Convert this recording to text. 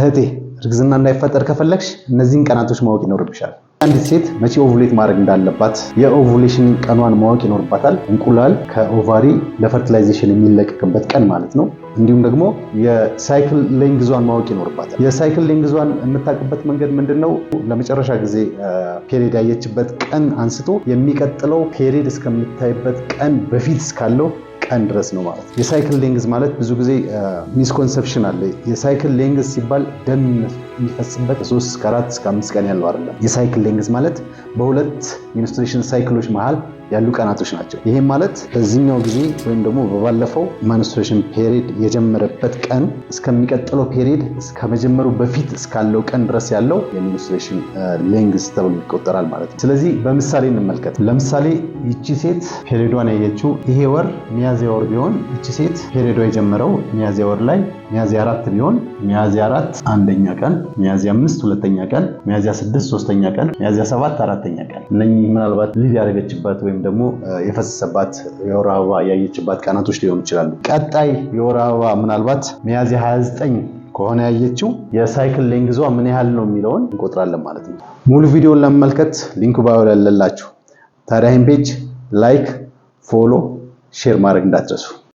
እህቴ እርግዝና እንዳይፈጠር ከፈለግሽ እነዚህን ቀናቶች ማወቅ ይኖርብሻል። አንዲት ሴት መቼ ኦቭሌት ማድረግ እንዳለባት የኦቭሌሽን ቀኗን ማወቅ ይኖርባታል። እንቁላል ከኦቫሪ ለፈርቲላይዜሽን የሚለቀቅበት ቀን ማለት ነው። እንዲሁም ደግሞ የሳይክል ሌንግዟን ማወቅ ይኖርባታል። የሳይክል ሌንግዟን የምታውቅበት መንገድ ምንድነው? ለመጨረሻ ጊዜ ፔሪድ ያየችበት ቀን አንስቶ የሚቀጥለው ፔሪድ እስከምታይበት ቀን በፊት እስካለው ቀን ድረስ ነው ማለት ነው። የሳይክል ሌንግዝ ማለት ብዙ ጊዜ ሚስኮንሰፕሽን አለ። የሳይክል ሌንግዝ ሲባል ደም የሚፈስበት 3 እስከ 4 እስከ 5 ቀን ያለው አይደለም። የሳይክል ሌንግዝ ማለት በሁለት ሚኒስትሬሽን ሳይክሎች መሃል ያሉ ቀናቶች ናቸው። ይሄም ማለት በዚህኛው ጊዜ ወይም ደግሞ በባለፈው ሚኒስትሬሽን ፔሪድ የጀመረበት ቀን እስከሚቀጥለው ፔሪድ ከመጀመሩ በፊት እስካለው ቀን ድረስ ያለው የሚኒስትሬሽን ሌንግዝ ተብሎ ይቆጠራል ማለት ነው። ስለዚህ በምሳሌ እንመልከት። ለምሳሌ ይቺ ሴት ፔሪዷን ያየችው ይሄ ወር ሚያዝያ ወር ቢሆን ይቺ ሴት ፔሪዷ የጀመረው ሚያዝያ ወር ላይ ሚያዝያ 4 ቢሆን ሚያዝያ 4 አንደኛ ቀን፣ ሚያዝያ 5 ሁለተኛ ቀን፣ ሚያዝያ 6 ሶስተኛ ቀን፣ ሚያዝያ 7 አራተኛ ቀን። እነኚህ ምናልባት ልጅ ያደረገችባት ወይም ደግሞ የፈሰሰባት የወር አበባ ያየችባት ቀናቶች ሊሆኑ ይችላሉ። ቀጣይ የወር አበባ ምናልባት ሚያዝያ 29 ከሆነ ያየችው የሳይክል ሌንግዟ ምን ያህል ነው የሚለውን እንቆጥራለን ማለት ነው። ሙሉ ቪዲዮን ለመመልከት ሊንኩ ባዮ ላይ ያለላችሁ። ታዲያ ይህን ፔጅ ላይክ፣ ፎሎ፣ ሼር ማድረግ እንዳትረሱ።